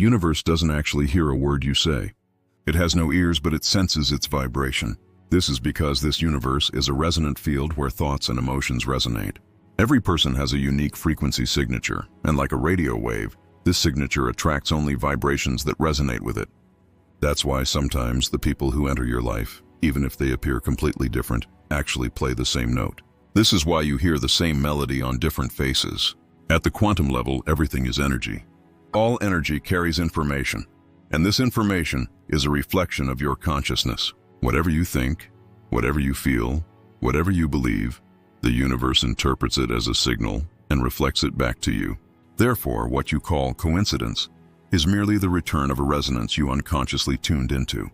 universe doesn't actually hear a word you say. It has no ears, but it senses its vibration. This is because this universe is a resonant field where thoughts and emotions resonate. Every person has a unique frequency signature, and like a radio wave, this signature attracts only vibrations that resonate with it. That's why sometimes the people who enter your life, even if they appear completely different, actually play the same note. This is why you hear the same melody on different faces. At the quantum level, everything is energy. All energy carries information, and this information is a reflection of your consciousness. Whatever you think, whatever you feel, whatever you believe, the universe interprets it as a signal and reflects it back to you. Therefore, what you call coincidence is merely the return of a resonance you unconsciously tuned into.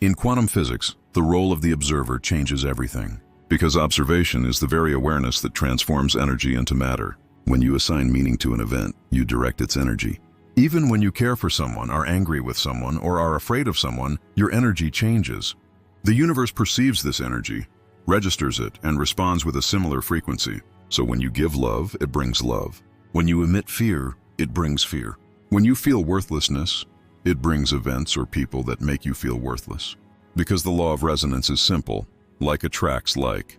In quantum physics, the role of the observer changes everything, because observation is the very awareness that transforms energy into matter. When you assign meaning to an event, you direct its energy. Even when you care for someone, are angry with someone, or are afraid of someone, your energy changes. The universe perceives this energy, registers it, and responds with a similar frequency. So when you give love, it brings love. When you emit fear, it brings fear. When you feel worthlessness, it brings events or people that make you feel worthless. Because the law of resonance is simple, like attracts like,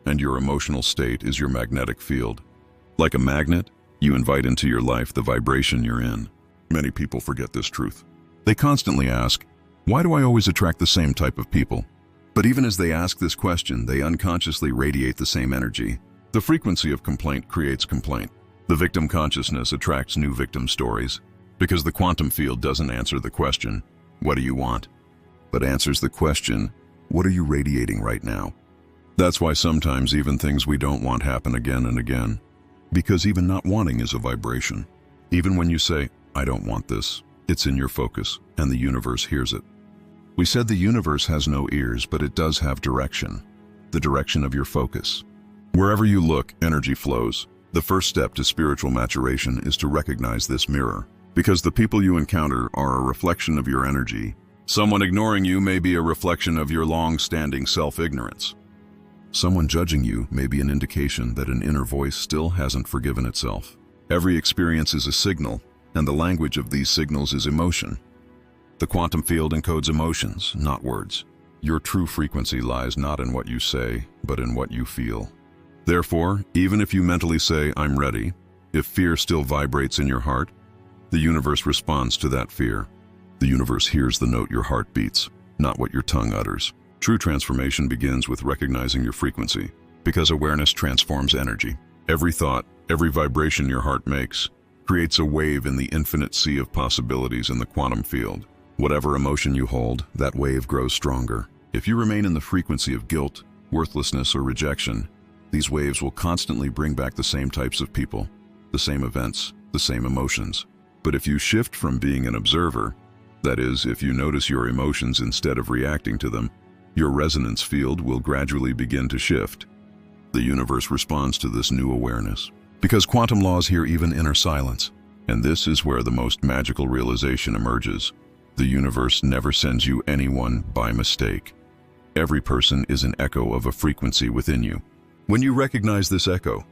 and your emotional state is your magnetic field. Like a magnet, you invite into your life the vibration you're in. Many people forget this truth. They constantly ask, why do I always attract the same type of people? But even as they ask this question, they unconsciously radiate the same energy. The frequency of complaint creates complaint. The victim consciousness attracts new victim stories, because the quantum field doesn't answer the question, what do you want? But answers the question, what are you radiating right now? That's why sometimes even things we don't want happen again and again, because even not wanting is a vibration. Even when you say, I don't want this, it's in your focus, and the universe hears it. We said the universe has no ears, but it does have direction, the direction of your focus. Wherever you look, energy flows. The first step to spiritual maturation is to recognize this mirror, because the people you encounter are a reflection of your energy. Someone ignoring you may be a reflection of your long-standing self-ignorance. Someone judging you may be an indication that an inner voice still hasn't forgiven itself. Every experience is a signal, and the language of these signals is emotion. The quantum field encodes emotions, not words. Your true frequency lies not in what you say, but in what you feel. Therefore, even if you mentally say, I'm ready, if fear still vibrates in your heart, the universe responds to that fear. The universe hears the note your heart beats, not what your tongue utters. True transformation begins with recognizing your frequency, because awareness transforms energy. Every thought, every vibration your heart makes, creates a wave in the infinite sea of possibilities in the quantum field. Whatever emotion you hold, that wave grows stronger. If you remain in the frequency of guilt, worthlessness, or rejection, these waves will constantly bring back the same types of people, the same events, the same emotions. But if you shift from being an observer, that is, if you notice your emotions instead of reacting to them, your resonance field will gradually begin to shift. The universe responds to this new awareness, because quantum laws hear even inner silence. And this is where the most magical realization emerges. The universe never sends you anyone by mistake. Every person is an echo of a frequency within you. When you recognize this echo,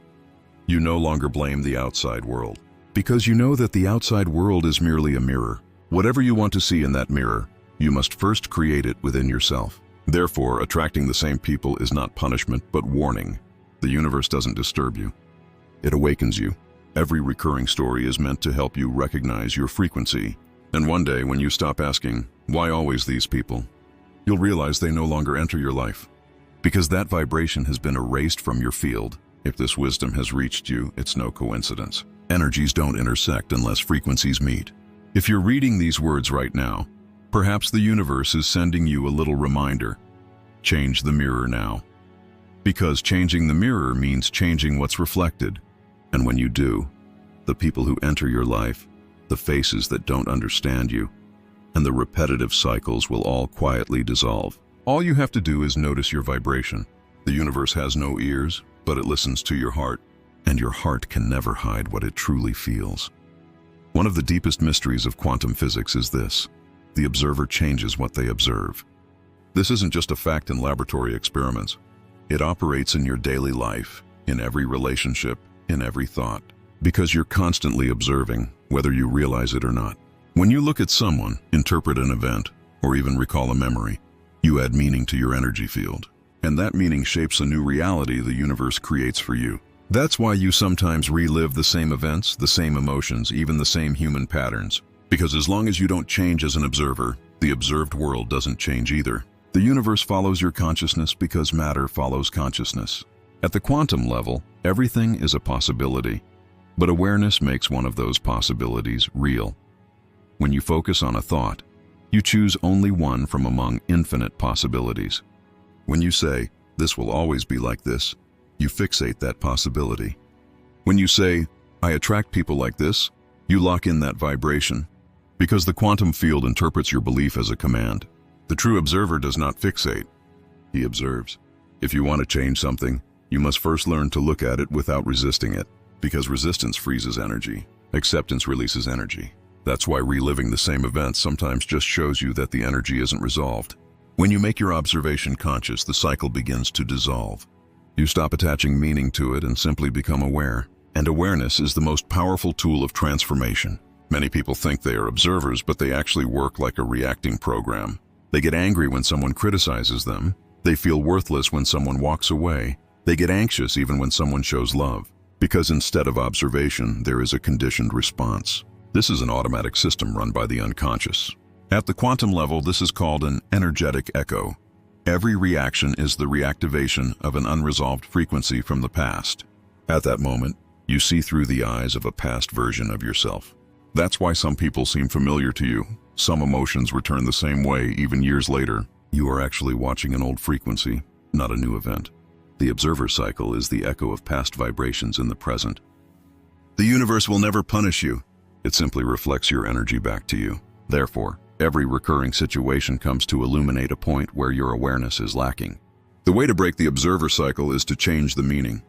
you no longer blame the outside world, because you know that the outside world is merely a mirror. Whatever you want to see in that mirror, you must first create it within yourself. Therefore, attracting the same people is not punishment, but warning. The universe doesn't disturb you. It awakens you. Every recurring story is meant to help you recognize your frequency. And one day, when you stop asking, why always these people, you'll realize they no longer enter your life, because that vibration has been erased from your field. If this wisdom has reached you, it's no coincidence. Energies don't intersect unless frequencies meet. If you're reading these words right now, perhaps the universe is sending you a little reminder. Change the mirror now. Because changing the mirror means changing what's reflected. And when you do, the people who enter your life, the faces that don't understand you, and the repetitive cycles will all quietly dissolve. All you have to do is notice your vibration. The universe has no ears, but it listens to your heart, and your heart can never hide what it truly feels. One of the deepest mysteries of quantum physics is this: the observer changes what they observe. This isn't just a fact in laboratory experiments. It operates in your daily life, in every relationship, in every thought, because you're constantly observing, whether you realize it or not. When you look at someone, interpret an event, or even recall a memory, you add meaning to your energy field. And that meaning shapes a new reality the universe creates for you. That's why you sometimes relive the same events, the same emotions, even the same human patterns. Because as long as you don't change as an observer, the observed world doesn't change either. The universe follows your consciousness because matter follows consciousness. At the quantum level, everything is a possibility, but awareness makes one of those possibilities real. When you focus on a thought, you choose only one from among infinite possibilities. When you say, "This will always be like this," you fixate that possibility. When you say, "I attract people like this," you lock in that vibration. Because the quantum field interprets your belief as a command. The true observer does not fixate, he observes. If you want to change something, you must first learn to look at it without resisting it, because resistance freezes energy. Acceptance releases energy. That's why reliving the same events sometimes just shows you that the energy isn't resolved. When you make your observation conscious, the cycle begins to dissolve. You stop attaching meaning to it and simply become aware. And awareness is the most powerful tool of transformation. Many people think they are observers, but they actually work like a reacting program. They get angry when someone criticizes them. They feel worthless when someone walks away. They get anxious even when someone shows love. Because instead of observation, there is a conditioned response. This is an automatic system run by the unconscious. At the quantum level, this is called an energetic echo. Every reaction is the reactivation of an unresolved frequency from the past. At that moment, you see through the eyes of a past version of yourself. That's why some people seem familiar to you. Some emotions return the same way even years later. You are actually watching an old frequency, not a new event. The observer cycle is the echo of past vibrations in the present. The universe will never punish you. It simply reflects your energy back to you. Therefore, every recurring situation comes to illuminate a point where your awareness is lacking. The way to break the observer cycle is to change the meaning.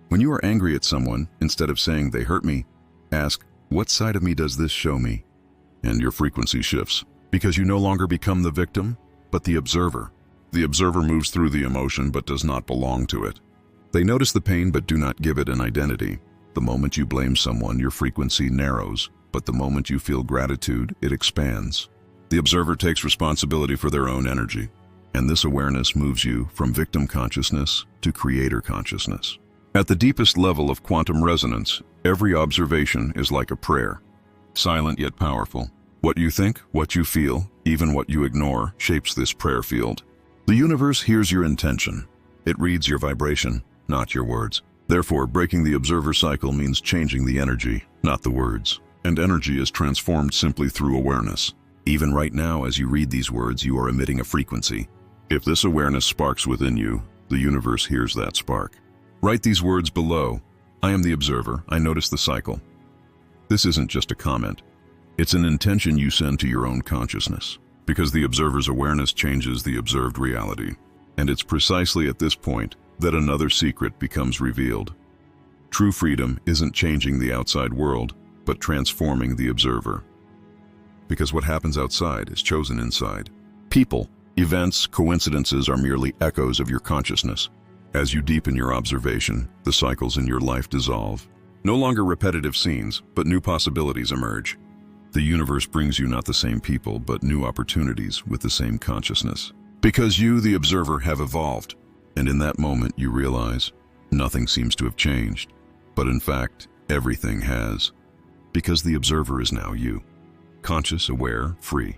When you are angry at someone, instead of saying they hurt me, ask, what side of me does this show me? And your frequency shifts, because you no longer become the victim, but the observer. The observer moves through the emotion but does not belong to it. They notice the pain but do not give it an identity. The moment you blame someone, your frequency narrows, but the moment you feel gratitude, it expands. The observer takes responsibility for their own energy, and this awareness moves you from victim consciousness to creator consciousness. At the deepest level of quantum resonance, every observation is like a prayer, silent yet powerful. What you think, what you feel, even what you ignore, shapes this prayer field. The universe hears your intention. It reads your vibration, not your words. Therefore, breaking the observer cycle means changing the energy, not the words. And energy is transformed simply through awareness. Even right now, as you read these words, you are emitting a frequency. If this awareness sparks within you, the universe hears that spark. Write these words below. I am the observer. I notice the cycle. This isn't just a comment. It's an intention you send to your own consciousness. Because the observer's awareness changes the observed reality. And it's precisely at this point that another secret becomes revealed. True freedom isn't changing the outside world, but transforming the observer. Because what happens outside is chosen inside. People, events, coincidences are merely echoes of your consciousness. As you deepen your observation, the cycles in your life dissolve. No longer repetitive scenes, but new possibilities emerge. The universe brings you not the same people, but new opportunities with the same consciousness. Because you, the observer, have evolved. And in that moment, you realize nothing seems to have changed. But in fact, everything has. Because the observer is now you. Conscious, aware, free.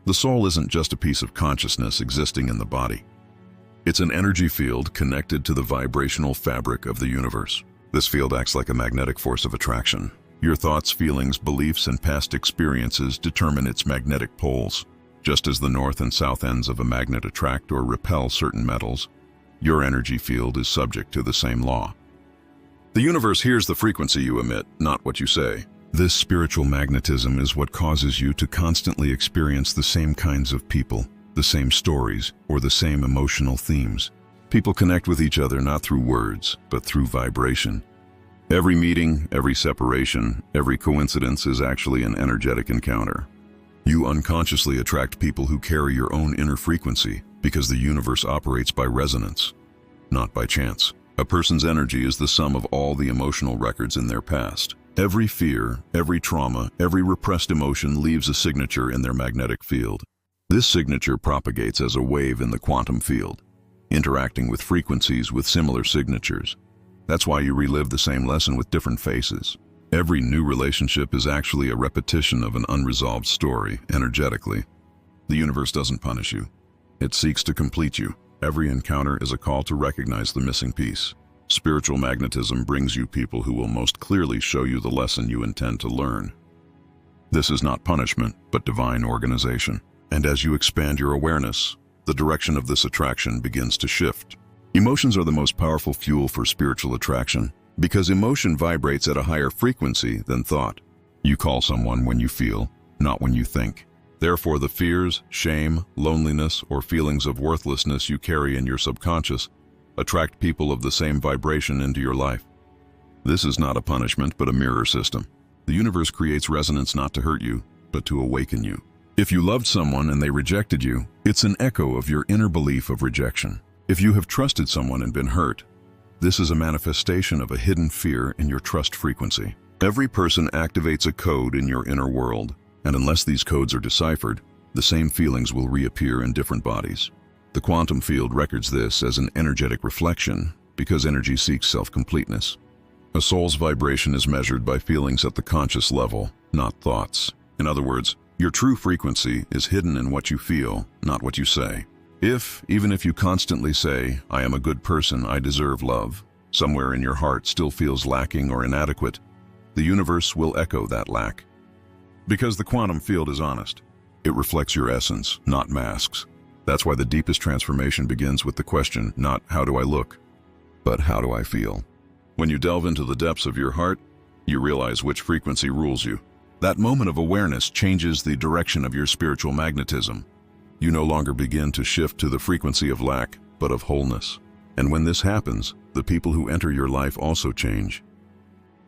The soul isn't just a piece of consciousness existing in the body. It's an energy field connected to the vibrational fabric of the universe. This field acts like a magnetic force of attraction. Your thoughts, feelings, beliefs, and past experiences determine its magnetic poles. Just as the north and south ends of a magnet attract or repel certain metals, your energy field is subject to the same law. The universe hears the frequency you emit, not what you say. This spiritual magnetism is what causes you to constantly experience the same kinds of people, the same stories, or the same emotional themes. People connect with each other not through words, but through vibration. Every meeting, every separation, every coincidence is actually an energetic encounter. You unconsciously attract people who carry your own inner frequency because the universe operates by resonance, not by chance. A person's energy is the sum of all the emotional records in their past. Every fear, every trauma, every repressed emotion leaves a signature in their magnetic field. This signature propagates as a wave in the quantum field, interacting with frequencies with similar signatures. That's why you relive the same lesson with different faces. Every new relationship is actually a repetition of an unresolved story, energetically. The universe doesn't punish you. It seeks to complete you. Every encounter is a call to recognize the missing piece. Spiritual magnetism brings you people who will most clearly show you the lesson you intend to learn. This is not punishment, but divine organization. And as you expand your awareness, the direction of this attraction begins to shift. Emotions are the most powerful fuel for spiritual attraction, because emotion vibrates at a higher frequency than thought. You call someone when you feel, not when you think. Therefore, the fears, shame, loneliness, or feelings of worthlessness you carry in your subconscious attract people of the same vibration into your life. This is not a punishment, but a mirror system. The universe creates resonance not to hurt you, but to awaken you. If you loved someone and they rejected you, it's an echo of your inner belief of rejection. If you have trusted someone and been hurt, this is a manifestation of a hidden fear in your trust frequency. Every person activates a code in your inner world, and unless these codes are deciphered, the same feelings will reappear in different bodies. The quantum field records this as an energetic reflection because energy seeks self-completeness. A soul's vibration is measured by feelings at the conscious level, not thoughts. In other words, your true frequency is hidden in what you feel, not what you say. Even if you constantly say, "I am a good person, I deserve love," somewhere in your heart still feels lacking or inadequate, the universe will echo that lack. Because the quantum field is honest. It reflects your essence, not masks. That's why the deepest transformation begins with the question, not "how do I look?" but "how do I feel?" When you delve into the depths of your heart, you realize which frequency rules you. That moment of awareness changes the direction of your spiritual magnetism. You no longer begin to shift to the frequency of lack, but of wholeness. And when this happens, the people who enter your life also change.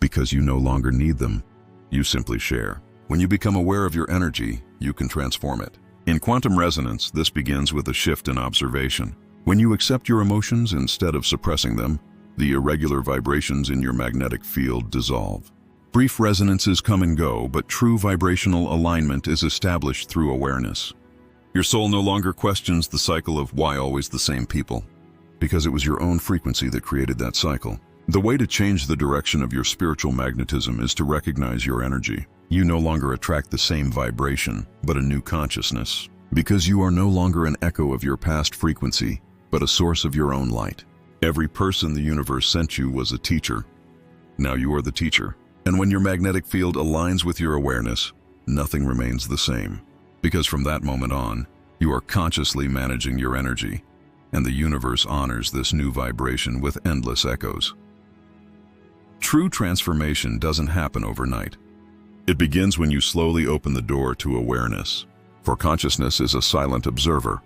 Because you no longer need them, you simply share. When you become aware of your energy, you can transform it. In quantum resonance, this begins with a shift in observation. When you accept your emotions instead of suppressing them, the irregular vibrations in your magnetic field dissolve. Brief resonances come and go, but true vibrational alignment is established through awareness. Your soul no longer questions the cycle of why always the same people, because it was your own frequency that created that cycle. The way to change the direction of your spiritual magnetism is to recognize your energy. You no longer attract the same vibration, but a new consciousness, because you are no longer an echo of your past frequency, but a source of your own light. Every person the universe sent you was a teacher. Now you are the teacher. And when your magnetic field aligns with your awareness, nothing remains the same. Because from that moment on, you are consciously managing your energy, and the universe honors this new vibration with endless echoes. True transformation doesn't happen overnight. It begins when you slowly open the door to awareness, for consciousness is a silent observer.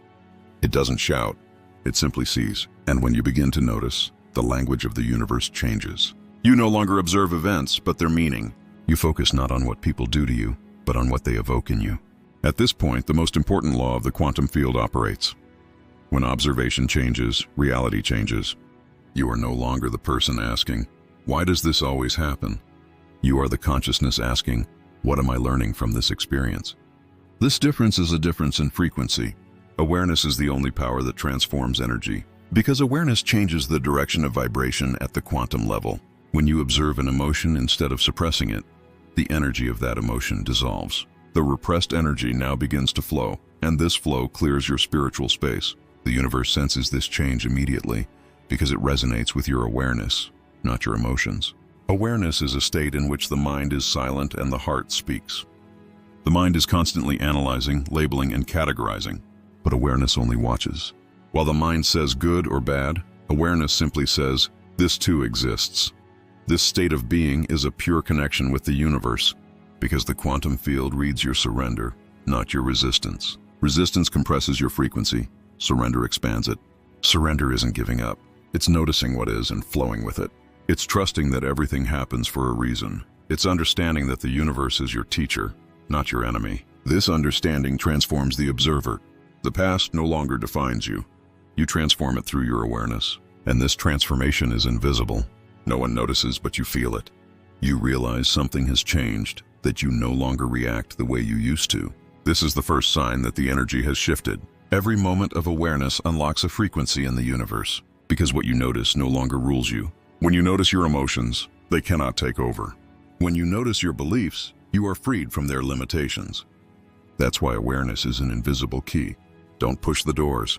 It doesn't shout, it simply sees. And when you begin to notice, the language of the universe changes. You no longer observe events, but their meaning. You focus not on what people do to you, but on what they evoke in you. At this point, the most important law of the quantum field operates. When observation changes, reality changes. You are no longer the person asking, "Why does this always happen?" You are the consciousness asking, "What am I learning from this experience?" This difference is a difference in frequency. Awareness is the only power that transforms energy, because awareness changes the direction of vibration at the quantum level. When you observe an emotion instead of suppressing it, the energy of that emotion dissolves. The repressed energy now begins to flow, and this flow clears your spiritual space. The universe senses this change immediately because it resonates with your awareness, not your emotions. Awareness is a state in which the mind is silent and the heart speaks. The mind is constantly analyzing, labeling, and categorizing, but awareness only watches. While the mind says good or bad, awareness simply says, "This too exists." This state of being is a pure connection with the universe, because the quantum field reads your surrender, not your resistance. Resistance compresses your frequency, surrender expands it. Surrender isn't giving up, it's noticing what is and flowing with it. It's trusting that everything happens for a reason. It's understanding that the universe is your teacher, not your enemy. This understanding transforms the observer. The past no longer defines you. You transform it through your awareness. And this transformation is invisible. No one notices, but you feel it. You realize something has changed, that you no longer react the way you used to. This is the first sign that the energy has shifted. Every moment of awareness unlocks a frequency in the universe, because what you notice no longer rules you. When you notice your emotions, they cannot take over. When you notice your beliefs, you are freed from their limitations. That's why awareness is an invisible key. Don't push the doors.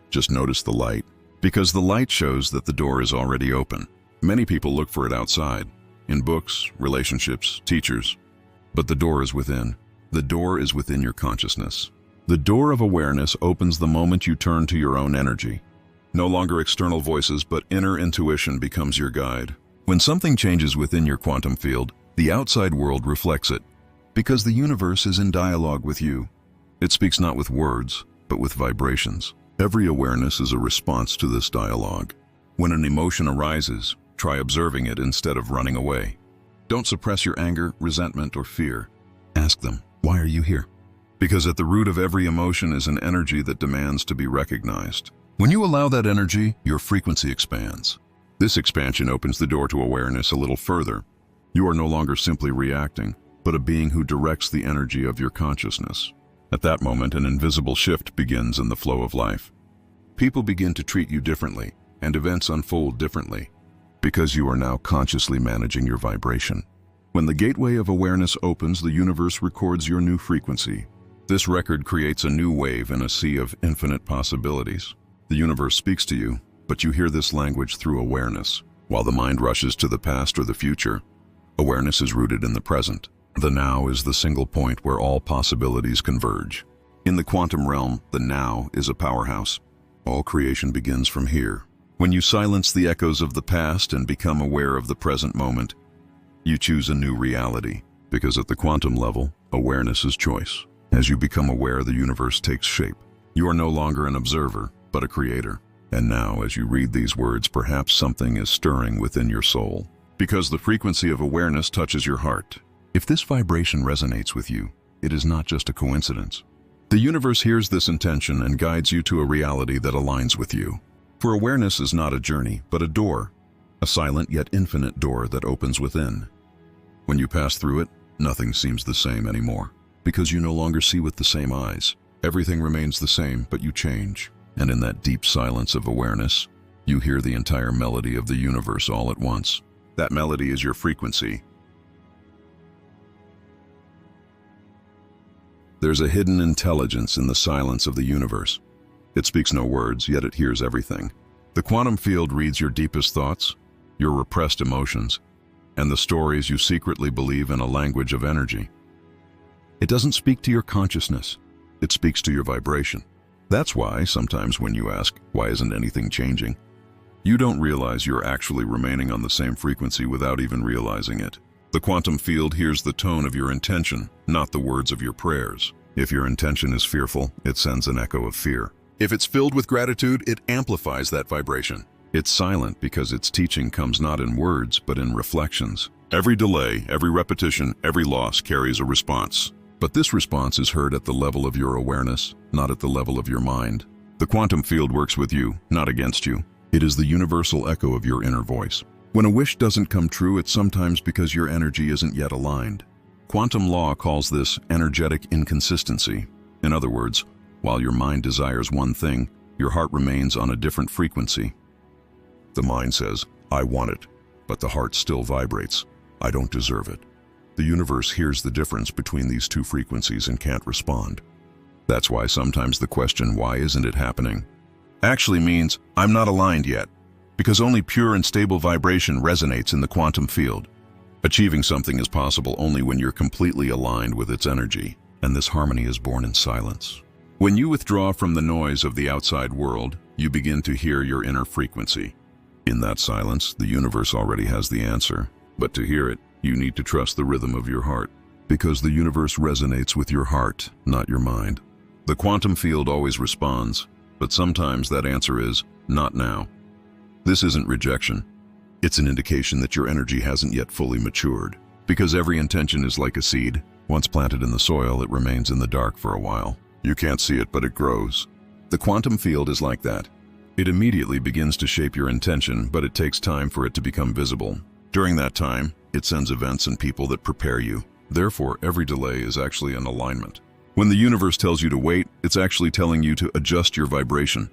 Just notice the light, because the light shows that the door is already open. Many people look for it outside, in books, relationships, teachers. But the door is within. The door is within your consciousness. The door of awareness opens the moment you turn to your own energy. No longer external voices, but inner intuition becomes your guide. When something changes within your quantum field, the outside world reflects it, because the universe is in dialogue with you. It speaks not with words, but with vibrations. Every awareness is a response to this dialogue. When an emotion arises, try observing it instead of running away. Don't suppress your anger, resentment, or fear. Ask them, why are you here? Because at the root of every emotion is an energy that demands to be recognized. When you allow that energy, your frequency expands. This expansion opens the door to awareness a little further. You are no longer simply reacting, but a being who directs the energy of your consciousness. At that moment, an invisible shift begins in the flow of life. People begin to treat you differently, and events unfold differently, because you are now consciously managing your vibration. When the gateway of awareness opens, the universe records your new frequency. This record creates a new wave in a sea of infinite possibilities. The universe speaks to you, but you hear this language through awareness. While the mind rushes to the past or the future, awareness is rooted in the present. The now is the single point where all possibilities converge. In the quantum realm, the now is a powerhouse. All creation begins from here. When you silence the echoes of the past and become aware of the present moment, you choose a new reality, because at the quantum level, awareness is choice. As you become aware, the universe takes shape. You are no longer an observer, but a creator. And now, as you read these words, perhaps something is stirring within your soul, because the frequency of awareness touches your heart. If this vibration resonates with you, it is not just a coincidence. The universe hears this intention and guides you to a reality that aligns with you. For awareness is not a journey, but a door, a silent yet infinite door that opens within. When you pass through it, nothing seems the same anymore, because you no longer see with the same eyes. Everything remains the same, but you change. And in that deep silence of awareness, you hear the entire melody of the universe all at once. That melody is your frequency. There's a hidden intelligence in the silence of the universe. It speaks no words, yet it hears everything. The quantum field reads your deepest thoughts, your repressed emotions, and the stories you secretly believe in a language of energy. It doesn't speak to your consciousness, it speaks to your vibration. That's why, sometimes when you ask, why isn't anything changing? You don't realize you're actually remaining on the same frequency without even realizing it. The quantum field hears the tone of your intention, not the words of your prayers. If your intention is fearful, it sends an echo of fear. If it's filled with gratitude, it amplifies that vibration. It's silent because its teaching comes not in words, but in reflections. Every delay, every repetition, every loss carries a response. But this response is heard at the level of your awareness, not at the level of your mind. The quantum field works with you, not against you. It is the universal echo of your inner voice. When a wish doesn't come true, it's sometimes because your energy isn't yet aligned. Quantum law calls this energetic inconsistency. In other words, while your mind desires one thing, your heart remains on a different frequency. The mind says, I want it, but the heart still vibrates. I don't deserve it. The universe hears the difference between these two frequencies and can't respond. That's why sometimes the question, why isn't it happening, actually means, I'm not aligned yet. Because only pure and stable vibration resonates in the quantum field. Achieving something is possible only when you're completely aligned with its energy, and this harmony is born in silence. When you withdraw from the noise of the outside world, you begin to hear your inner frequency. In that silence, the universe already has the answer, but to hear it, you need to trust the rhythm of your heart, because the universe resonates with your heart, not your mind. The quantum field always responds, but sometimes that answer is, not now. This isn't rejection. It's an indication that your energy hasn't yet fully matured. Because every intention is like a seed. Once planted in the soil, it remains in the dark for a while. You can't see it, but it grows. The quantum field is like that. It immediately begins to shape your intention, but it takes time for it to become visible. During that time, it sends events and people that prepare you. Therefore, every delay is actually an alignment. When the universe tells you to wait, it's actually telling you to adjust your vibration.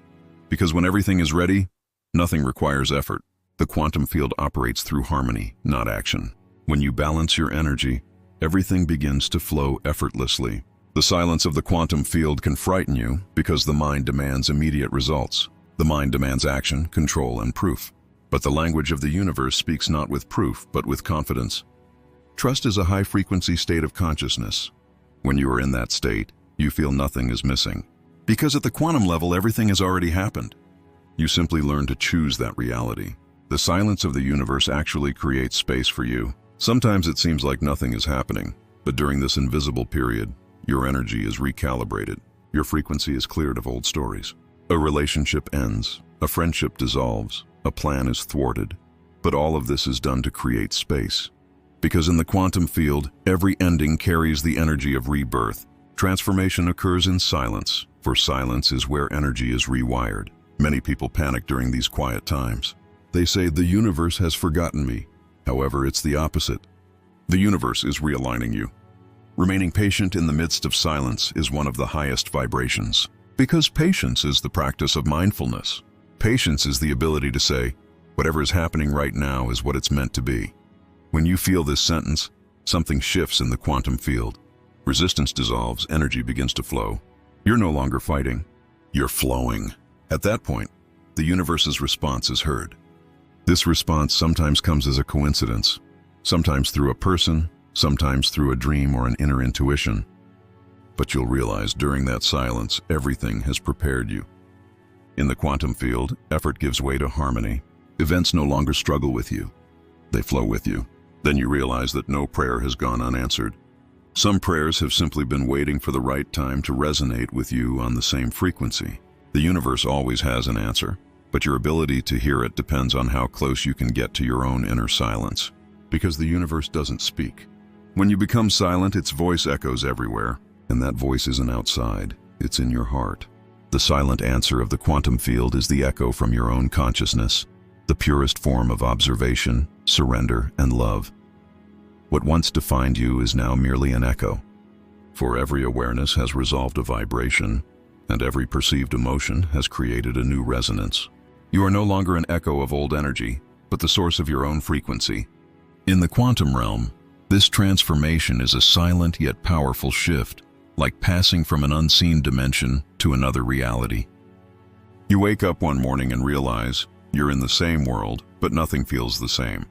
Because when everything is ready, nothing requires effort. The quantum field operates through harmony, not action. When you balance your energy, everything begins to flow effortlessly. The silence of the quantum field can frighten you because the mind demands immediate results. The mind demands action, control, and proof. But the language of the universe speaks not with proof, but with confidence. Trust is a high-frequency state of consciousness. When you are in that state, you feel nothing is missing. Because at the quantum level, everything has already happened. You simply learn to choose that reality. The silence of the universe actually creates space for you. Sometimes it seems like nothing is happening, but during this invisible period, your energy is recalibrated. Your frequency is cleared of old stories. A relationship ends, a friendship dissolves, a plan is thwarted. But all of this is done to create space. Because in the quantum field, every ending carries the energy of rebirth. Transformation occurs in silence, for silence is where energy is rewired. Many people panic during these quiet times. They say the universe has forgotten me. However, it's the opposite. The universe is realigning you. Remaining patient in the midst of silence is one of the highest vibrations. Because patience is the practice of mindfulness. Patience is the ability to say, whatever is happening right now is what it's meant to be. When you feel this sentence, something shifts in the quantum field. Resistance dissolves, energy begins to flow. You're no longer fighting, you're flowing. At that point, the universe's response is heard. This response sometimes comes as a coincidence, sometimes through a person, sometimes through a dream or an inner intuition. But you'll realize during that silence, everything has prepared you. In the quantum field, effort gives way to harmony. Events no longer struggle with you. They flow with you. Then you realize that no prayer has gone unanswered. Some prayers have simply been waiting for the right time to resonate with you on the same frequency. The universe always has an answer, but your ability to hear it depends on how close you can get to your own inner silence. Because the universe doesn't speak. When you become silent, its voice echoes everywhere, and that voice isn't outside, it's in your heart. The silent answer of the quantum field is the echo from your own consciousness, the purest form of observation, surrender, and love. What once defined you is now merely an echo. For every awareness has resolved a vibration, and every perceived emotion has created a new resonance. You are no longer an echo of old energy, but the source of your own frequency. In the quantum realm, this transformation is a silent yet powerful shift, like passing from an unseen dimension to another reality. You wake up one morning and realize you're in the same world, but nothing feels the same.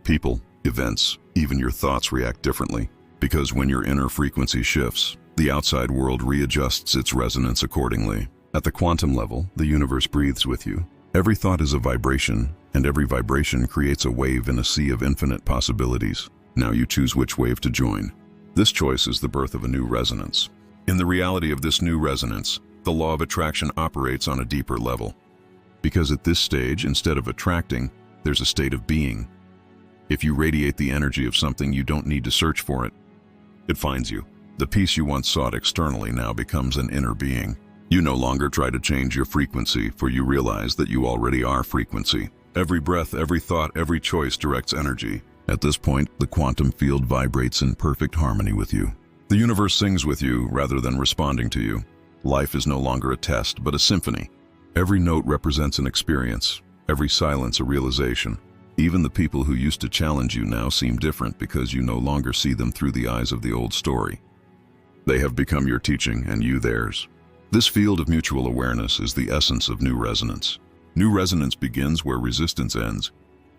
People, events, even your thoughts react differently, because when your inner frequency shifts, the outside world readjusts its resonance accordingly. At the quantum level, the universe breathes with you. Every thought is a vibration, and every vibration creates a wave in a sea of infinite possibilities. Now you choose which wave to join. This choice is the birth of a new resonance. In the reality of this new resonance, the law of attraction operates on a deeper level. Because at this stage, instead of attracting, there's a state of being. If you radiate the energy of something, you don't need to search for it. It finds you. The peace you once sought externally now becomes an inner being. You no longer try to change your frequency, for you realize that you already are frequency. Every breath, every thought, every choice directs energy. At this point, the quantum field vibrates in perfect harmony with you. The universe sings with you rather than responding to you. Life is no longer a test, but a symphony. Every note represents an experience, every silence a realization. Even the people who used to challenge you now seem different because you no longer see them through the eyes of the old story. They have become your teaching and you theirs. This field of mutual awareness is the essence of new resonance. New resonance begins where resistance ends.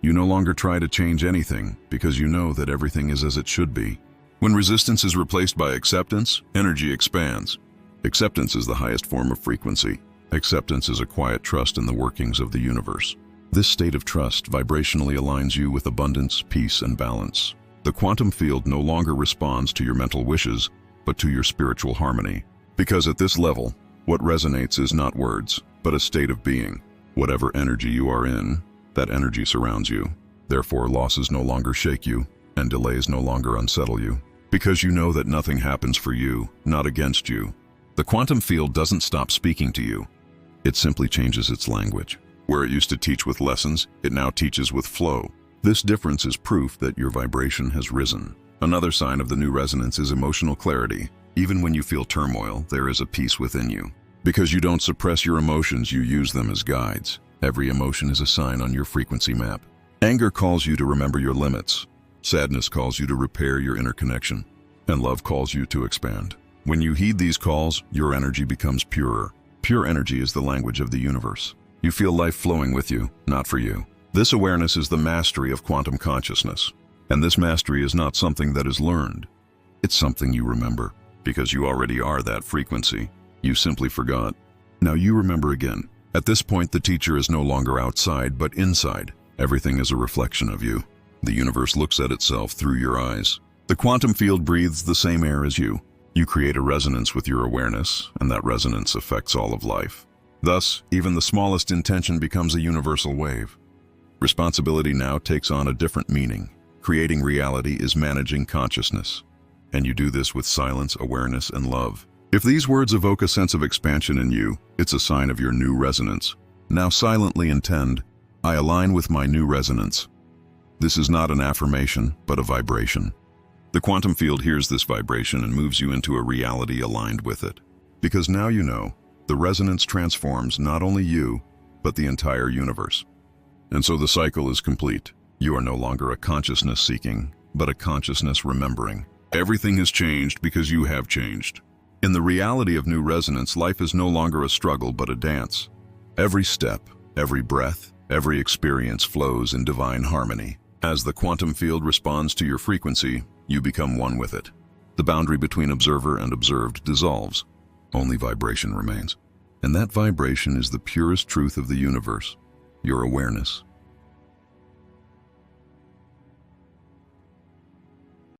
You no longer try to change anything because you know that everything is as it should be. When resistance is replaced by acceptance, energy expands. Acceptance is the highest form of frequency. Acceptance is a quiet trust in the workings of the universe. This state of trust vibrationally aligns you with abundance, peace, and balance. The quantum field no longer responds to your mental wishes, but to your spiritual harmony. Because at this level, what resonates is not words, but a state of being. Whatever energy you are in, that energy surrounds you. Therefore, losses no longer shake you, and delays no longer unsettle you. Because you know that nothing happens for you, not against you. The quantum field doesn't stop speaking to you. It simply changes its language. Where it used to teach with lessons, it now teaches with flow. This difference is proof that your vibration has risen. Another sign of the new resonance is emotional clarity. Even when you feel turmoil, there is a peace within you. Because you don't suppress your emotions, you use them as guides. Every emotion is a sign on your frequency map. Anger calls you to remember your limits. Sadness calls you to repair your inner connection. And love calls you to expand. When you heed these calls, your energy becomes purer. Pure energy is the language of the universe. You feel life flowing with you, not for you. This awareness is the mastery of quantum consciousness. And this mastery is not something that is learned. It's something you remember, because you already are that frequency. You simply forgot. Now you remember again. At this point, the teacher is no longer outside, but inside. Everything is a reflection of you. The universe looks at itself through your eyes. The quantum field breathes the same air as you. You create a resonance with your awareness, and that resonance affects all of life. Thus, even the smallest intention becomes a universal wave. Responsibility now takes on a different meaning. Creating reality is managing consciousness. And you do this with silence, awareness, and love. If these words evoke a sense of expansion in you, it's a sign of your new resonance. Now silently intend, I align with my new resonance. This is not an affirmation, but a vibration. The quantum field hears this vibration and moves you into a reality aligned with it. Because now you know, the resonance transforms not only you, but the entire universe. And so the cycle is complete. You are no longer a consciousness seeking, but a consciousness remembering. Everything has changed because you have changed. In the reality of new resonance, life is no longer a struggle, but a dance. Every step, every breath, every experience flows in divine harmony. As the quantum field responds to your frequency, you become one with it. The boundary between observer and observed dissolves. Only vibration remains. And that vibration is the purest truth of the universe, your awareness.